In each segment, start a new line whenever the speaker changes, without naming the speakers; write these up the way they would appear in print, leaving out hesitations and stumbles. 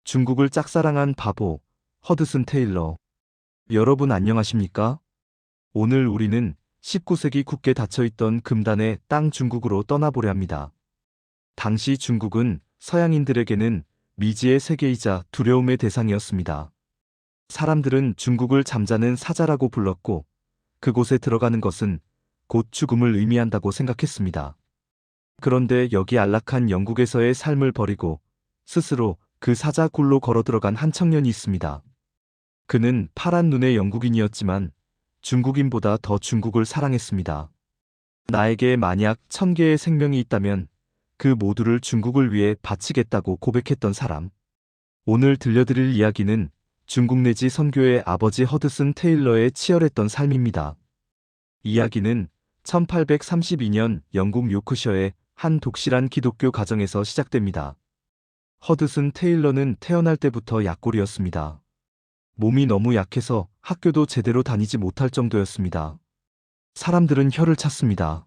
중국을 짝사랑한 바보, 허드슨 테일러. 여러분 안녕하십니까? 오늘 우리는 19세기 굳게 닫혀있던 금단의 땅 중국으로 떠나보려 합니다. 당시 중국은 서양인들에게는 미지의 세계이자 두려움의 대상이었습니다. 사람들은 중국을 잠자는 사자라고 불렀고, 그곳에 들어가는 것은 곧 죽음을 의미한다고 생각했습니다. 그런데 여기 안락한 영국에서의 삶을 버리고 스스로 그 사자 굴로 걸어 들어간 한 청년이 있습니다. 그는 파란 눈의 영국인이었지만 중국인보다 더 중국을 사랑했습니다. 나에게 만약 1000개의 생명이 있다면 그 모두를 중국을 위해 바치겠다고 고백했던 사람. 오늘 들려드릴 이야기는 중국 내지 선교의 아버지 허드슨 테일러의 치열했던 삶입니다. 이야기는 1832년 영국 요크셔의 한 독실한 기독교 가정에서 시작됩니다. 허드슨 테일러는 태어날 때부터 약골이었습니다. 몸이 너무 약해서 학교도 제대로 다니지 못할 정도였습니다. 사람들은 혀를 찼습니다.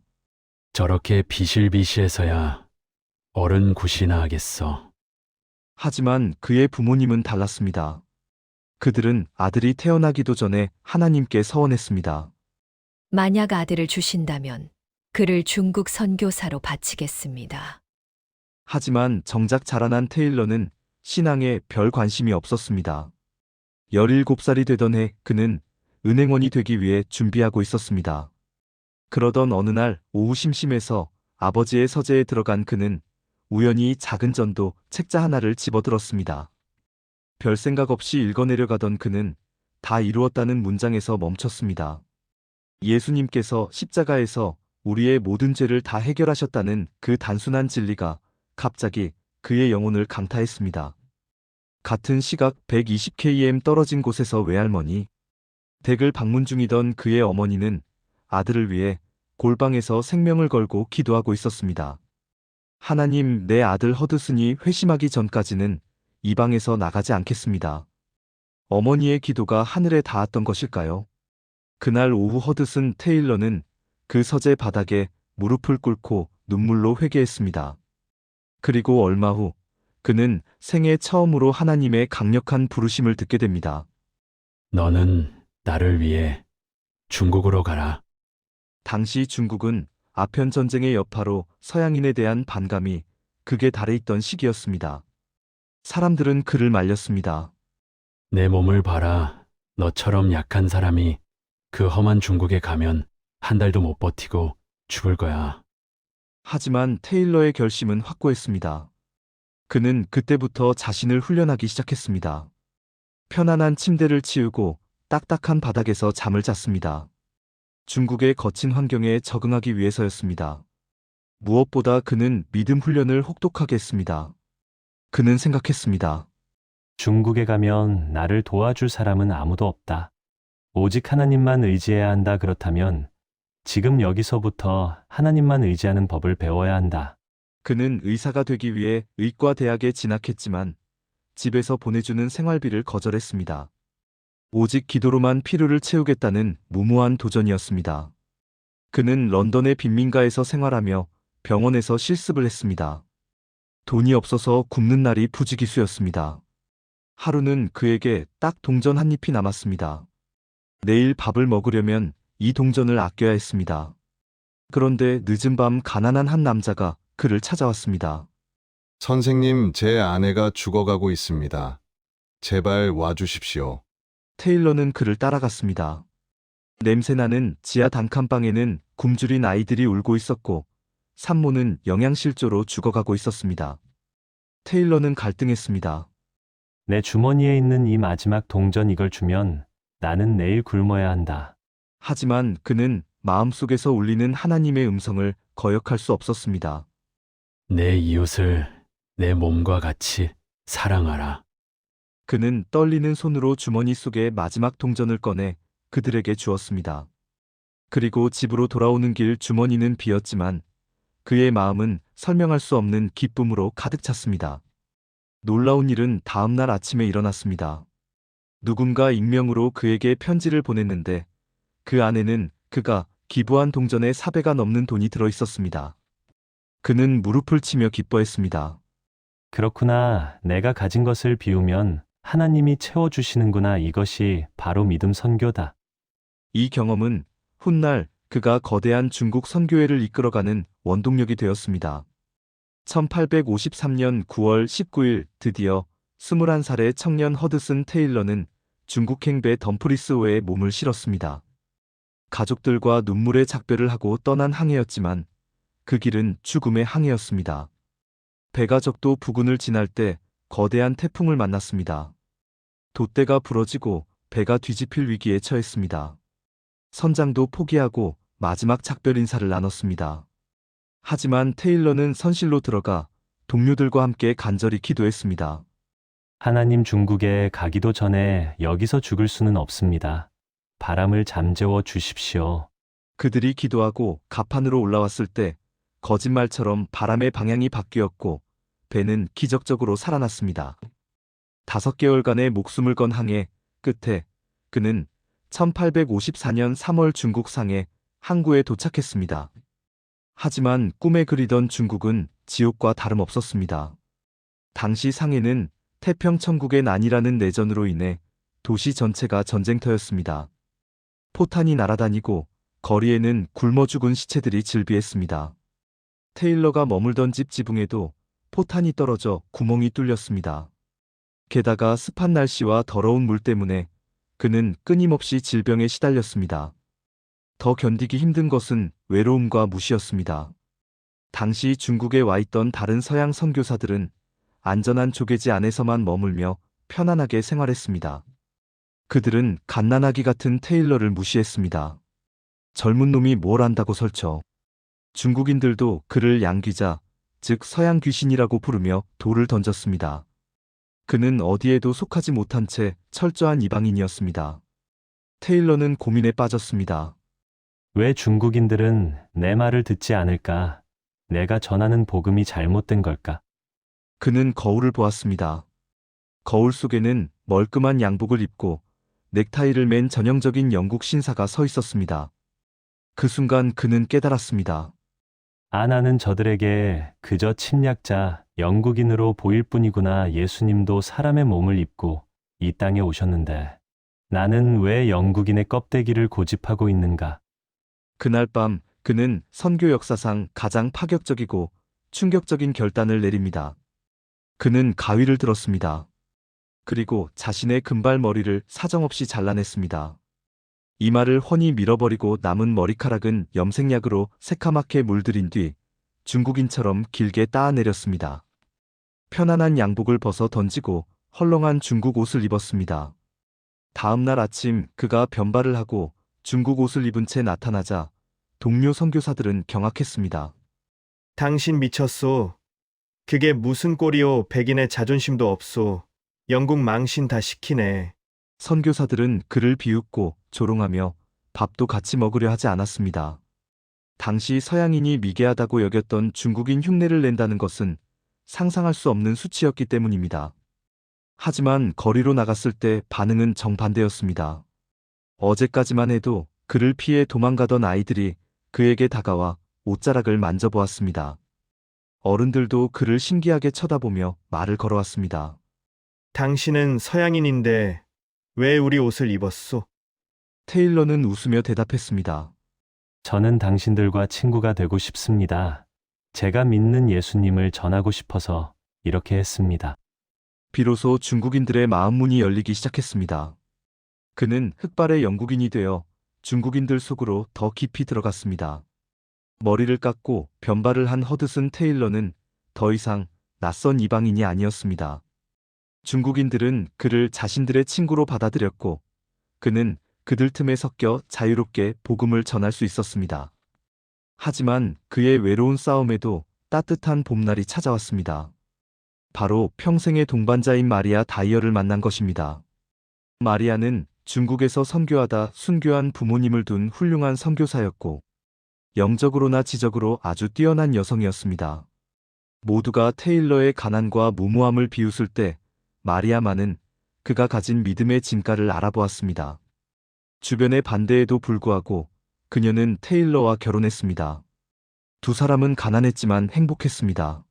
저렇게 비실비실해서야 어른 굿이나 하겠어.
하지만 그의 부모님은 달랐습니다. 그들은 아들이 태어나기도 전에 하나님께 서원했습니다.
만약 아들을 주신다면 그를 중국 선교사로 바치겠습니다.
하지만 정작 자라난 테일러는 신앙에 별 관심이 없었습니다. 17살이 되던 해 그는 은행원이 되기 위해 준비하고 있었습니다. 그러던 어느 날 오후 심심해서 아버지의 서재에 들어간 그는 우연히 작은 전도 책자 하나를 집어들었습니다. 별 생각 없이 읽어내려가던 그는 다 이루었다는 문장에서 멈췄습니다. 예수님께서 십자가에서 우리의 모든 죄를 다 해결하셨다는 그 단순한 진리가 갑자기 그의 영혼을 강타했습니다. 같은 시각 120km 떨어진 곳에서 외할머니 댁을 방문 중이던 그의 어머니는 아들을 위해 골방에서 생명을 걸고 기도하고 있었습니다. 하나님, 내 아들 허드슨이 회심하기 전까지는 이 방에서 나가지 않겠습니다. 어머니의 기도가 하늘에 닿았던 것일까요? 그날 오후 허드슨 테일러는 그 서재 바닥에 무릎을 꿇고 눈물로 회개했습니다. 그리고 얼마 후 그는 생애 처음으로 하나님의 강력한 부르심을 듣게 됩니다.
너는 나를 위해 중국으로 가라.
당시 중국은 아편 전쟁의 여파로 서양인에 대한 반감이 극에 달해 있던 시기였습니다. 사람들은 그를 말렸습니다.
내 몸을 봐라. 너처럼 약한 사람이 그 험한 중국에 가면 한 달도 못 버티고 죽을 거야.
하지만 테일러의 결심은 확고했습니다. 그는 그때부터 자신을 훈련하기 시작했습니다. 편안한 침대를 치우고 딱딱한 바닥에서 잠을 잤습니다. 중국의 거친 환경에 적응하기 위해서였습니다. 무엇보다 그는 믿음 훈련을 혹독하게 했습니다. 그는 생각했습니다.
중국에 가면 나를 도와줄 사람은 아무도 없다. 오직 하나님만 의지해야 한다. 그렇다면 지금 여기서부터 하나님만 의지하는 법을 배워야 한다.
그는 의사가 되기 위해 의과 대학에 진학했지만 집에서 보내주는 생활비를 거절했습니다. 오직 기도로만 필요를 채우겠다는 무모한 도전이었습니다. 그는 런던의 빈민가에서 생활하며 병원에서 실습을 했습니다. 돈이 없어서 굶는 날이 부지기수였습니다. 하루는 그에게 딱 동전 한 입이 남았습니다. 내일 밥을 먹으려면 이 동전을 아껴야 했습니다. 그런데 늦은 밤 가난한 한 남자가 그를 찾아왔습니다.
선생님, 제 아내가 죽어가고 있습니다. 제발 와주십시오.
테일러는 그를 따라갔습니다. 냄새나는 지하 단칸방에는 굶주린 아이들이 울고 있었고 산모는 영양실조로 죽어가고 있었습니다. 테일러는 갈등했습니다.
내 주머니에 있는 이 마지막 동전 이걸 주면 나는 내일 굶어야 한다.
하지만 그는 마음속에서 울리는 하나님의 음성을 거역할 수 없었습니다.
내 이웃을 내 몸과 같이 사랑하라.
그는 떨리는 손으로 주머니 속에 마지막 동전을 꺼내 그들에게 주었습니다. 그리고 집으로 돌아오는 길 주머니는 비었지만 그의 마음은 설명할 수 없는 기쁨으로 가득 찼습니다. 놀라운 일은 다음 날 아침에 일어났습니다. 누군가 익명으로 그에게 편지를 보냈는데 그 안에는 그가 기부한 동전에 4배가 넘는 돈이 들어 있었습니다. 그는 무릎을 치며 기뻐했습니다.
그렇구나. 내가 가진 것을 비우면 하나님이 채워주시는구나. 이것이 바로 믿음 선교다.
이 경험은 훗날 그가 거대한 중국 선교회를 이끌어가는 원동력이 되었습니다. 1853년 9월 19일 드디어 21살의 청년 허드슨 테일러는 중국행배 덤프리스호에 몸을 실었습니다. 가족들과 눈물의 작별을 하고 떠난 항해였지만 그 길은 죽음의 항해였습니다. 배가 적도 부근을 지날 때 거대한 태풍을 만났습니다. 돛대가 부러지고 배가 뒤집힐 위기에 처했습니다. 선장도 포기하고 마지막 작별 인사를 나눴습니다. 하지만 테일러는 선실로 들어가 동료들과 함께 간절히 기도했습니다.
하나님, 중국에 가기도 전에 여기서 죽을 수는 없습니다. 바람을 잠재워 주십시오.
그들이 기도하고 갑판으로 올라왔을 때 거짓말처럼 바람의 방향이 바뀌었고 배는 기적적으로 살아났습니다. 5개월간의 목숨을 건 항해 끝에 그는 1854년 3월 중국 상해 항구에 도착했습니다. 하지만 꿈에 그리던 중국은 지옥과 다름없었습니다. 당시 상해는 태평천국의 난이라는 내전으로 인해 도시 전체가 전쟁터였습니다. 포탄이 날아다니고 거리에는 굶어 죽은 시체들이 즐비했습니다. 테일러가 머물던 집 지붕에도 포탄이 떨어져 구멍이 뚫렸습니다. 게다가 습한 날씨와 더러운 물 때문에 그는 끊임없이 질병에 시달렸습니다. 더 견디기 힘든 것은 외로움과 무시였습니다. 당시 중국에 와 있던 다른 서양 선교사들은 안전한 조개지 안에서만 머물며 편안하게 생활했습니다. 그들은 갓난아기 같은 테일러를 무시했습니다. 젊은 놈이 뭘 안다고 설쳐. 중국인들도 그를 양귀자, 즉 서양 귀신이라고 부르며 돌을 던졌습니다. 그는 어디에도 속하지 못한 채 철저한 이방인이었습니다. 테일러는 고민에 빠졌습니다.
왜 중국인들은 내 말을 듣지 않을까? 내가 전하는 복음이 잘못된 걸까?
그는 거울을 보았습니다. 거울 속에는 멀끔한 양복을 입고 넥타이를 맨 전형적인 영국 신사가 서 있었습니다. 그 순간 그는 깨달았습니다.
나는 저들에게 그저 침략자, 영국인으로 보일 뿐이구나. 예수님도 사람의 몸을 입고 이 땅에 오셨는데 나는 왜 영국인의 껍데기를 고집하고 있는가?
그날 밤 그는 선교 역사상 가장 파격적이고 충격적인 결단을 내립니다. 그는 가위를 들었습니다. 그리고 자신의 금발머리를 사정없이 잘라냈습니다. 이마를 훤히 밀어버리고 남은 머리카락은 염색약으로 새카맣게 물들인 뒤 중국인처럼 길게 따아내렸습니다. 편안한 양복을 벗어 던지고 헐렁한 중국 옷을 입었습니다. 다음 날 아침 그가 변발을 하고 중국 옷을 입은 채 나타나자 동료 선교사들은 경악했습니다.
당신 미쳤소. 그게 무슨 꼴이오. 백인의 자존심도 없소. 영국 망신 다 시키네.
선교사들은 그를 비웃고 조롱하며 밥도 같이 먹으려 하지 않았습니다. 당시 서양인이 미개하다고 여겼던 중국인 흉내를 낸다는 것은 상상할 수 없는 수치였기 때문입니다. 하지만 거리로 나갔을 때 반응은 정반대였습니다. 어제까지만 해도 그를 피해 도망가던 아이들이 그에게 다가와 옷자락을 만져보았습니다. 어른들도 그를 신기하게 쳐다보며 말을 걸어왔습니다.
당신은 서양인인데 왜 우리 옷을 입었소?
테일러는 웃으며 대답했습니다.
저는 당신들과 친구가 되고 싶습니다. 제가 믿는 예수님을 전하고 싶어서 이렇게 했습니다.
비로소 중국인들의 마음문이 열리기 시작했습니다. 그는 흑발의 영국인이 되어 중국인들 속으로 더 깊이 들어갔습니다. 머리를 깎고 변발을 한 허드슨 테일러는 더 이상 낯선 이방인이 아니었습니다. 중국인들은 그를 자신들의 친구로 받아들였고 그는 그들 틈에 섞여 자유롭게 복음을 전할 수 있었습니다. 하지만 그의 외로운 싸움에도 따뜻한 봄날이 찾아왔습니다. 바로 평생의 동반자인 마리아 다이어를 만난 것입니다. 마리아는 중국에서 선교하다 순교한 부모님을 둔 훌륭한 선교사였고 영적으로나 지적으로 아주 뛰어난 여성이었습니다. 모두가 테일러의 가난과 무모함을 비웃을 때 마리아만은 그가 가진 믿음의 진가를 알아보았습니다. 주변의 반대에도 불구하고 그녀는 테일러와 결혼했습니다. 두 사람은 가난했지만 행복했습니다.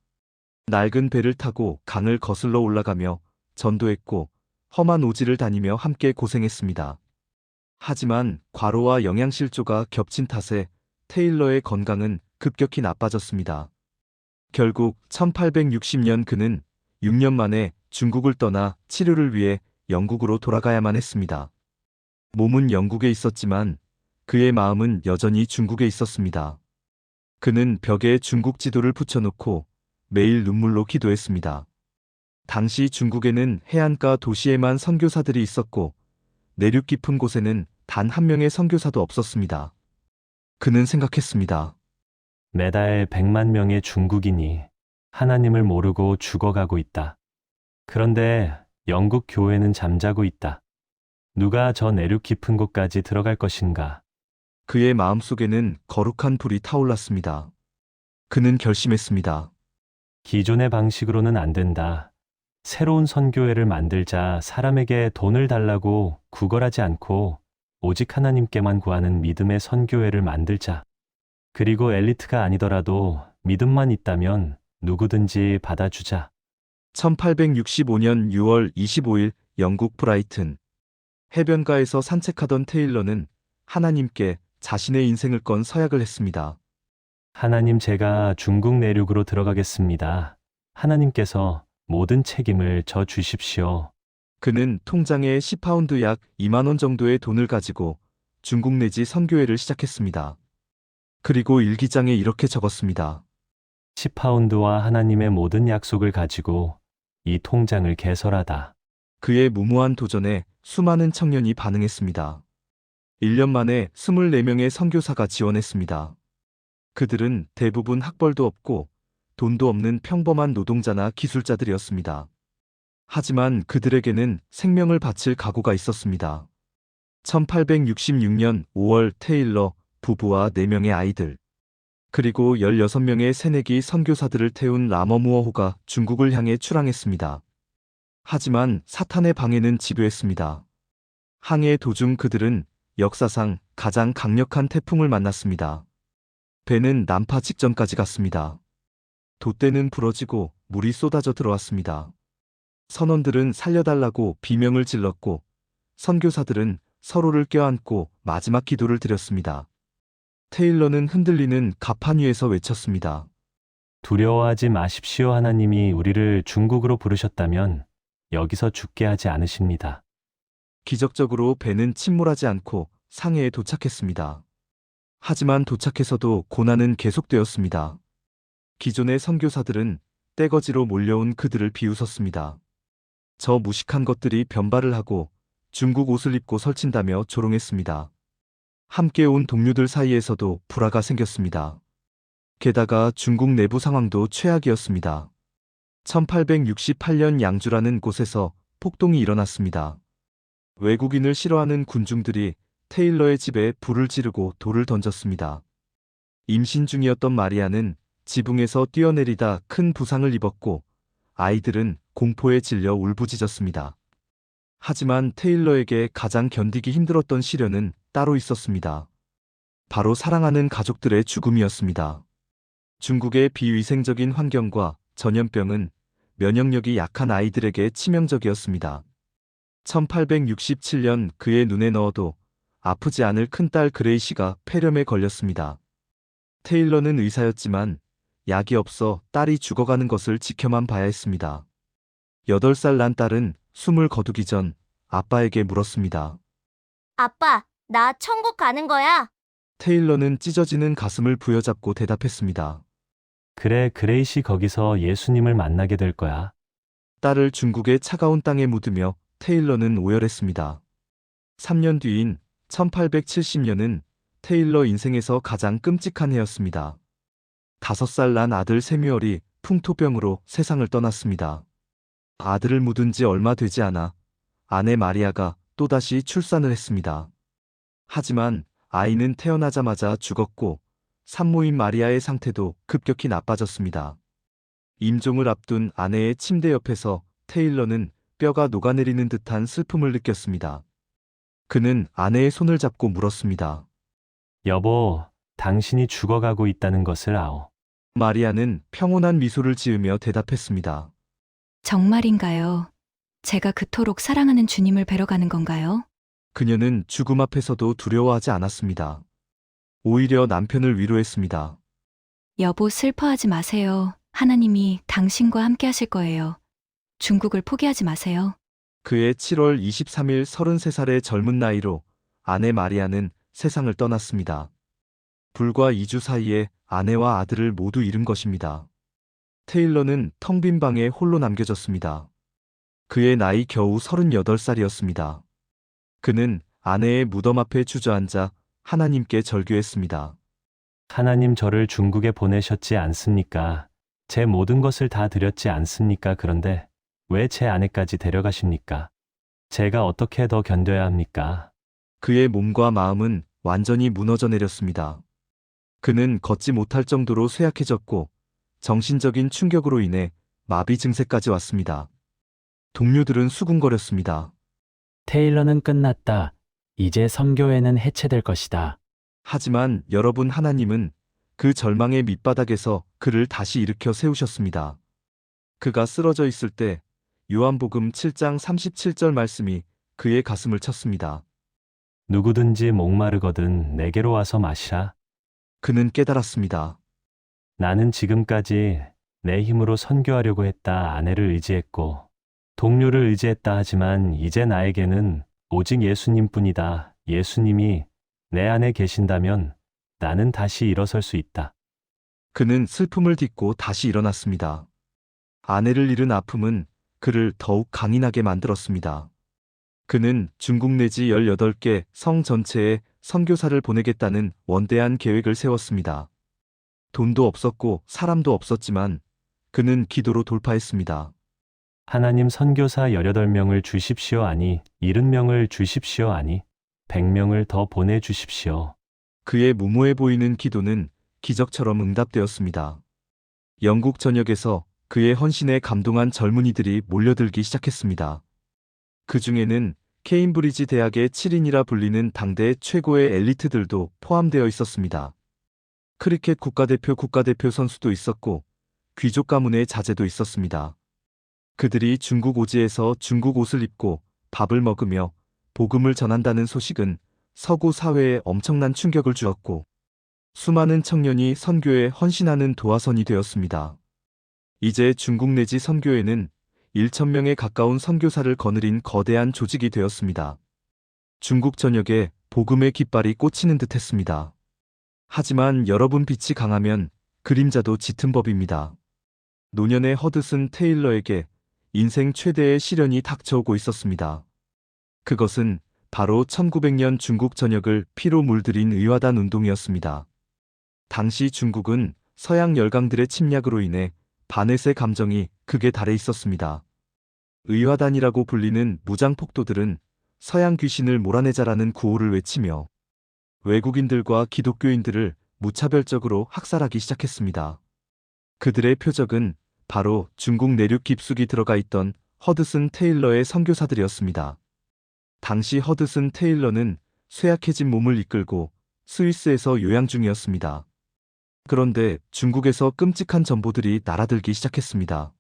낡은 배를 타고 강을 거슬러 올라가며 전도했고 험한 오지를 다니며 함께 고생했습니다. 하지만 과로와 영양실조가 겹친 탓에 테일러의 건강은 급격히 나빠졌습니다. 결국 1860년 그는 6년 만에 중국을 떠나 치료를 위해 영국으로 돌아가야만 했습니다. 몸은 영국에 있었지만 그의 마음은 여전히 중국에 있었습니다. 그는 벽에 중국 지도를 붙여놓고 매일 눈물로 기도했습니다. 당시 중국에는 해안가 도시에만 선교사들이 있었고 내륙 깊은 곳에는 단 한 명의 선교사도 없었습니다. 그는 생각했습니다.
매달 100만 명의 중국인이 하나님을 모르고 죽어가고 있다. 그런데 영국 교회는 잠자고 있다. 누가 저 내륙 깊은 곳까지 들어갈 것인가?
그의 마음속에는 거룩한 불이 타올랐습니다. 그는 결심했습니다.
기존의 방식으로는 안 된다. 새로운 선교회를 만들자. 사람에게 돈을 달라고 구걸하지 않고 오직 하나님께만 구하는 믿음의 선교회를 만들자. 그리고 엘리트가 아니더라도 믿음만 있다면 누구든지 받아주자.
1865년 6월 25일 영국 브라이튼 해변가에서 산책하던 테일러는 하나님께 자신의 인생을 건 서약을 했습니다.
하나님, 제가 중국 내륙으로 들어가겠습니다. 하나님께서 모든 책임을 져 주십시오.
그는 통장에 10파운드 약 2만 원 정도의 돈을 가지고 중국 내지 선교회를 시작했습니다. 그리고 일기장에 이렇게 적었습니다.
10파운드와 하나님의 모든 약속을 가지고 이 통장을 개설하다.
그의 무모한 도전에 수많은 청년이 반응했습니다. 1년 만에 24명의 선교사가 지원했습니다. 그들은 대부분 학벌도 없고 돈도 없는 평범한 노동자나 기술자들이었습니다. 하지만 그들에게는 생명을 바칠 각오가 있었습니다. 1866년 5월 테일러 부부와 4명의 아이들, 그리고 16명의 새내기 선교사들을 태운 라머무어호가 중국을 향해 출항했습니다. 하지만 사탄의 방해는 지배했습니다. 항해 도중 그들은 역사상 가장 강력한 태풍을 만났습니다. 배는 난파 직전까지 갔습니다. 돛대는 부러지고 물이 쏟아져 들어왔습니다. 선원들은 살려달라고 비명을 질렀고 선교사들은 서로를 껴안고 마지막 기도를 드렸습니다. 테일러는 흔들리는 갑판 위에서 외쳤습니다.
두려워하지 마십시오. 하나님이 우리를 중국으로 부르셨다면 여기서 죽게 하지 않으십니다.
기적적으로 배는 침몰하지 않고 상해에 도착했습니다. 하지만 도착해서도 고난은 계속되었습니다. 기존의 선교사들은 떼거지로 몰려온 그들을 비웃었습니다. 저 무식한 것들이 변발을 하고 중국 옷을 입고 설친다며 조롱했습니다. 함께 온 동료들 사이에서도 불화가 생겼습니다. 게다가 중국 내부 상황도 최악이었습니다. 1868년 양주라는 곳에서 폭동이 일어났습니다. 외국인을 싫어하는 군중들이 테일러의 집에 불을 지르고 돌을 던졌습니다. 임신 중이었던 마리아는 지붕에서 뛰어내리다 큰 부상을 입었고 아이들은 공포에 질려 울부짖었습니다. 하지만 테일러에게 가장 견디기 힘들었던 시련은 따로 있었습니다. 바로 사랑하는 가족들의 죽음이었습니다. 중국의 비위생적인 환경과 전염병은 면역력이 약한 아이들에게 치명적이었습니다. 1867년 그의 눈에 넣어도 아프지 않을 큰딸 그레이시가 폐렴에 걸렸습니다. 테일러는 의사였지만 약이 없어 딸이 죽어가는 것을 지켜만 봐야 했습니다. 8살 난 딸은 숨을 거두기 전 아빠에게 물었습니다.
아빠, 나 천국 가는 거야?
테일러는 찢어지는 가슴을 부여잡고 대답했습니다.
그래, 그레이시 거기서 예수님을 만나게 될 거야.
딸을 중국의 차가운 땅에 묻으며 테일러는 오열했습니다. 3년 뒤인 1870년은 테일러 인생에서 가장 끔찍한 해였습니다. 5살 난 아들 세뮤얼이 풍토병으로 세상을 떠났습니다. 아들을 묻은 지 얼마 되지 않아 아내 마리아가 또다시 출산을 했습니다. 하지만 아이는 태어나자마자 죽었고 산모인 마리아의 상태도 급격히 나빠졌습니다. 임종을 앞둔 아내의 침대 옆에서 테일러는 뼈가 녹아내리는 듯한 슬픔을 느꼈습니다. 그는 아내의 손을 잡고 물었습니다.
여보, 당신이 죽어가고 있다는 것을 아오.
마리아는 평온한 미소를 지으며 대답했습니다.
정말인가요? 제가 그토록 사랑하는 주님을 뵈러 가는 건가요?
그녀는 죽음 앞에서도 두려워하지 않았습니다. 오히려 남편을 위로했습니다.
여보, 슬퍼하지 마세요. 하나님이 당신과 함께 하실 거예요. 중국을 포기하지 마세요.
그해 7월 23일 33살의 젊은 나이로 아내 마리아는 세상을 떠났습니다. 불과 2주 사이에 아내와 아들을 모두 잃은 것입니다. 테일러는 텅 빈 방에 홀로 남겨졌습니다. 그의 나이 겨우 38살이었습니다. 그는 아내의 무덤 앞에 주저앉아 하나님께 절규했습니다.
하나님, 저를 중국에 보내셨지 않습니까? 제 모든 것을 다 드렸지 않습니까? 그런데 왜 제 아내까지 데려가십니까? 제가 어떻게 더 견뎌야 합니까?
그의 몸과 마음은 완전히 무너져 내렸습니다. 그는 걷지 못할 정도로 쇠약해졌고 정신적인 충격으로 인해 마비 증세까지 왔습니다. 동료들은 수군거렸습니다.
테일러는 끝났다. 이제 선교회는 해체될 것이다.
하지만 여러분, 하나님은 그 절망의 밑바닥에서 그를 다시 일으켜 세우셨습니다. 그가 쓰러져 있을 때 요한복음 7장 37절 말씀이 그의 가슴을 쳤습니다.
누구든지 목마르거든 내게로 와서 마시라.
그는 깨달았습니다.
나는 지금까지 내 힘으로 선교하려고 했다. 아내를 의지했고 동료를 의지했다. 하지만 이제 나에게는 오직 예수님뿐이다. 예수님이 내 안에 계신다면 나는 다시 일어설 수 있다.
그는 슬픔을 딛고 다시 일어났습니다. 아내를 잃은 아픔은 그를 더욱 강인하게 만들었습니다. 그는 중국 내지 18개 성 전체에 선교사를 보내겠다는 원대한 계획을 세웠습니다. 돈도 없었고 사람도 없었지만 그는 기도로 돌파했습니다.
하나님, 선교사 18명을 주십시오. 아니 70명을 주십시오. 아니 100명을 더 보내주십시오.
그의 무모해 보이는 기도는 기적처럼 응답되었습니다. 영국 전역에서 그의 헌신에 감동한 젊은이들이 몰려들기 시작했습니다. 그 중에는 케임브리지 대학의 7인이라 불리는 당대 최고의 엘리트들도 포함되어 있었습니다. 크리켓 국가대표 선수도 있었고 귀족 가문의 자제도 있었습니다. 그들이 중국 오지에서 중국 옷을 입고 밥을 먹으며 복음을 전한다는 소식은 서구 사회에 엄청난 충격을 주었고 수많은 청년이 선교에 헌신하는 도화선이 되었습니다. 이제 중국 내지 선교회는 1,000명에 가까운 선교사를 거느린 거대한 조직이 되었습니다. 중국 전역에 복음의 깃발이 꽂히는 듯 했습니다. 하지만 여러분, 빛이 강하면 그림자도 짙은 법입니다. 노년의 허드슨 테일러에게 인생 최대의 시련이 닥쳐오고 있었습니다. 그것은 바로 1900년 중국 전역을 피로 물들인 의화단 운동이었습니다. 당시 중국은 서양 열강들의 침략으로 인해 반해세 감정이 극에 달해 있었습니다. 의화단이라고 불리는 무장폭도들은 서양 귀신을 몰아내자라는 구호를 외치며 외국인들과 기독교인들을 무차별적으로 학살하기 시작했습니다. 그들의 표적은 바로 중국 내륙 깊숙이 들어가 있던 허드슨 테일러의 선교사들이었습니다. 당시 허드슨 테일러는 쇠약해진 몸을 이끌고 스위스에서 요양 중이었습니다. 그런데 중국에서 끔찍한 전보들이 날아들기 시작했습니다.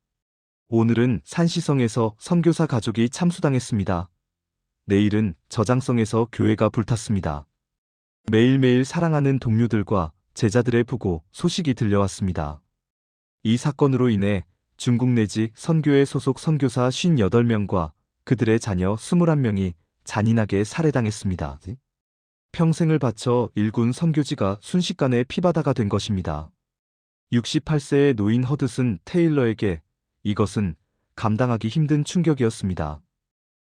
오늘은 산시성에서 선교사 가족이 참수당했습니다. 내일은 저장성에서 교회가 불탔습니다. 매일매일 사랑하는 동료들과 제자들의 부고 소식이 들려왔습니다. 이 사건으로 인해 중국 내지 선교회 소속 선교사 58명과 그들의 자녀 21명이 잔인하게 살해당했습니다. 평생을 바쳐 일군 선교지가 순식간에 피바다가 된 것입니다. 68세의 노인 허드슨 테일러에게 이것은 감당하기 힘든 충격이었습니다.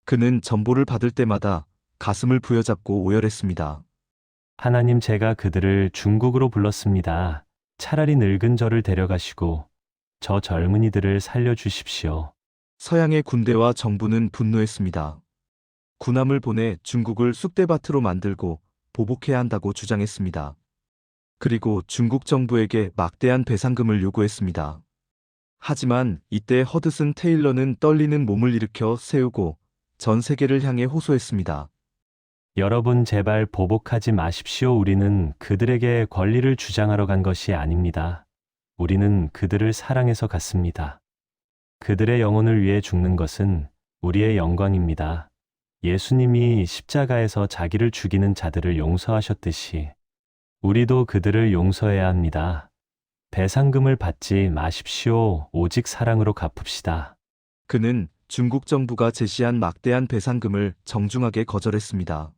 그는 전보를 받을 때마다 가슴을 부여잡고 오열했습니다.
하나님, 제가 그들을 중국으로 불렀습니다. 차라리 늙은 저를 데려가시고 저 젊은이들을 살려주십시오.
서양의 군대와 정부는 분노했습니다. 군함을 보내 중국을 쑥대밭으로 만들고 보복해야 한다고 주장했습니다. 그리고 중국 정부에게 막대한 배상금을 요구했습니다. 하지만 이때 허드슨 테일러는 떨리는 몸을 일으켜 세우고 전 세계를 향해 호소했습니다.
여러분, 제발 보복하지 마십시오. 우리는 그들에게 권리를 주장하러 간 것이 아닙니다. 우리는 그들을 사랑해서 갔습니다. 그들의 영혼을 위해 죽는 것은 우리의 영광입니다. 예수님이 십자가에서 자기를 죽이는 자들을 용서하셨듯이 우리도 그들을 용서해야 합니다. 배상금을 받지 마십시오. 오직 사랑으로 갚읍시다.
그는 중국 정부가 제시한 막대한 배상금을 정중하게 거절했습니다.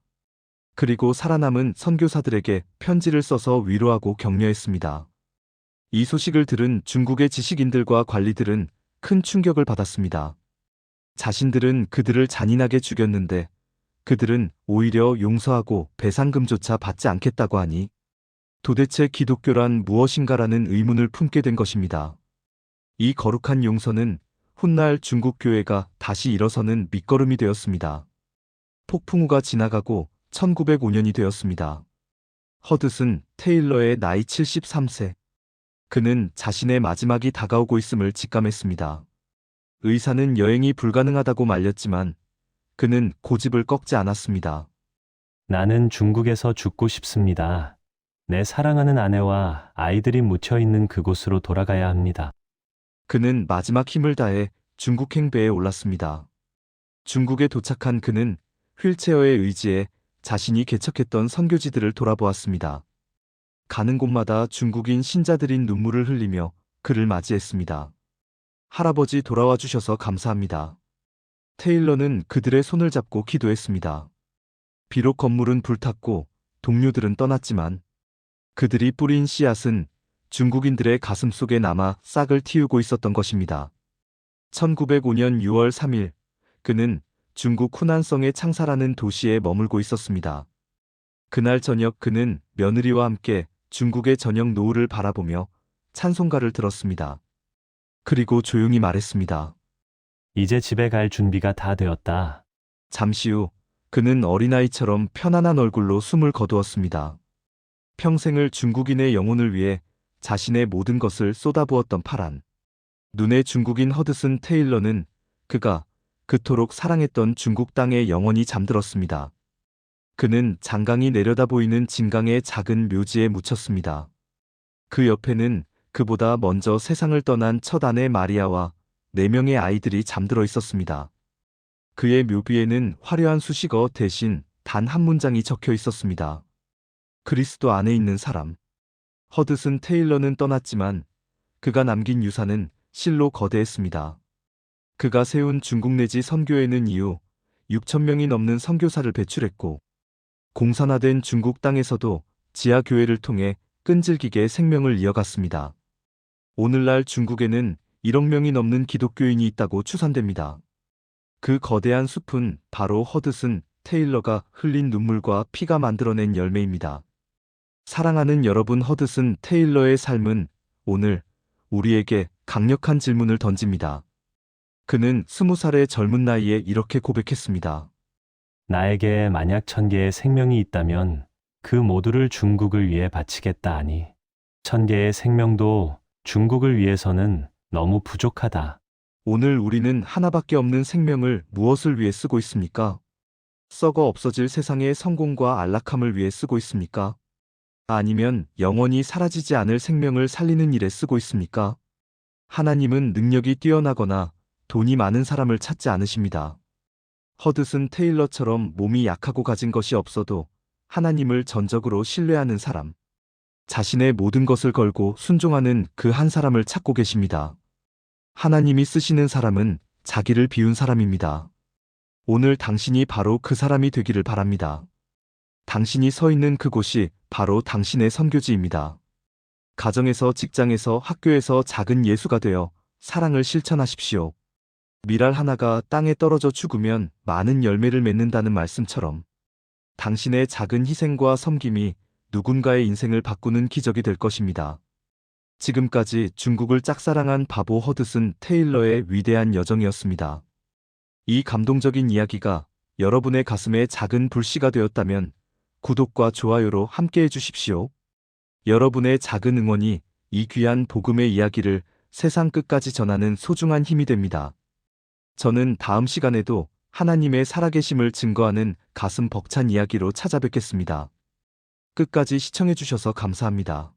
그리고 살아남은 선교사들에게 편지를 써서 위로하고 격려했습니다. 이 소식을 들은 중국의 지식인들과 관리들은 큰 충격을 받았습니다. 자신들은 그들을 잔인하게 죽였는데 그들은 오히려 용서하고 배상금조차 받지 않겠다고 하니 도대체 기독교란 무엇인가라는 의문을 품게 된 것입니다. 이 거룩한 용서는 훗날 중국 교회가 다시 일어서는 밑거름이 되었습니다. 폭풍우가 지나가고 1905년이 되었습니다. 허드슨 테일러의 나이 73세. 그는 자신의 마지막이 다가오고 있음을 직감했습니다. 의사는 여행이 불가능하다고 말렸지만 그는 고집을 꺾지 않았습니다.
나는 중국에서 죽고 싶습니다. 내 사랑하는 아내와 아이들이 묻혀 있는 그곳으로 돌아가야 합니다.
그는 마지막 힘을 다해 중국 행배에 올랐습니다. 중국에 도착한 그는 휠체어에 의지해 자신이 개척했던 선교지들을 돌아보았습니다. 가는 곳마다 중국인 신자들인 눈물을 흘리며 그를 맞이했습니다. 할아버지 돌아와 주셔서 감사합니다. 테일러는 그들의 손을 잡고 기도했습니다. 비록 건물은 불탔고 동료들은 떠났지만 그들이 뿌린 씨앗은 중국인들의 가슴 속에 남아 싹을 틔우고 있었던 것입니다. 1905년 6월 3일, 그는 중국 후난성의 창사라는 도시에 머물고 있었습니다. 그날 저녁 그는 며느리와 함께 중국의 저녁 노을을 바라보며 찬송가를 들었습니다. 그리고 조용히 말했습니다.
이제 집에 갈 준비가 다 되었다.
잠시 후 그는 어린아이처럼 편안한 얼굴로 숨을 거두었습니다. 평생을 중국인의 영혼을 위해 자신의 모든 것을 쏟아부었던 파란 눈의 중국인 허드슨 테일러는 그가 그토록 사랑했던 중국 땅에 영원히 잠들었습니다. 그는 장강이 내려다 보이는 진강의 작은 묘지에 묻혔습니다. 그 옆에는 그보다 먼저 세상을 떠난 첫 아내 마리아와 4명의 아이들이 잠들어 있었습니다. 그의 묘비에는 화려한 수식어 대신 단 한 문장이 적혀 있었습니다. 그리스도 안에 있는 사람. 허드슨 테일러는 떠났지만 그가 남긴 유산은 실로 거대했습니다. 그가 세운 중국 내지 선교회는 이후 6,000명이 넘는 선교사를 배출했고 공산화된 중국 땅에서도 지하교회를 통해 끈질기게 생명을 이어갔습니다. 오늘날 중국에는 1억 명이 넘는 기독교인이 있다고 추산됩니다. 그 거대한 숲은 바로 허드슨 테일러가 흘린 눈물과 피가 만들어낸 열매입니다. 사랑하는 여러분, 허드슨 테일러의 삶은 오늘 우리에게 강력한 질문을 던집니다. 그는 20살의 젊은 나이에 이렇게 고백했습니다.
나에게 만약 1000개의 생명이 있다면 그 모두를 중국을 위해 바치겠다 하니 1000개의 생명도 중국을 위해서는 너무 부족하다.
오늘 우리는 하나밖에 없는 생명을 무엇을 위해 쓰고 있습니까? 썩어 없어질 세상의 성공과 안락함을 위해 쓰고 있습니까? 아니면 영원히 사라지지 않을 생명을 살리는 일에 쓰고 있습니까? 하나님은 능력이 뛰어나거나 돈이 많은 사람을 찾지 않으십니다. 허드슨 테일러처럼 몸이 약하고 가진 것이 없어도 하나님을 전적으로 신뢰하는 사람, 자신의 모든 것을 걸고 순종하는 그 한 사람을 찾고 계십니다. 하나님이 쓰시는 사람은 자기를 비운 사람입니다. 오늘 당신이 바로 그 사람이 되기를 바랍니다. 당신이 서 있는 그곳이 바로 당신의 선교지입니다. 가정에서, 직장에서, 학교에서 작은 예수가 되어 사랑을 실천하십시오. 밀알 하나가 땅에 떨어져 죽으면 많은 열매를 맺는다는 말씀처럼 당신의 작은 희생과 섬김이 누군가의 인생을 바꾸는 기적이 될 것입니다. 지금까지 중국을 짝사랑한 바보 허드슨 테일러의 위대한 여정이었습니다. 이 감동적인 이야기가 여러분의 가슴에 작은 불씨가 되었다면 구독과 좋아요로 함께 해주십시오. 여러분의 작은 응원이 이 귀한 복음의 이야기를 세상 끝까지 전하는 소중한 힘이 됩니다. 저는 다음 시간에도 하나님의 살아계심을 증거하는 가슴 벅찬 이야기로 찾아뵙겠습니다. 끝까지 시청해주셔서 감사합니다.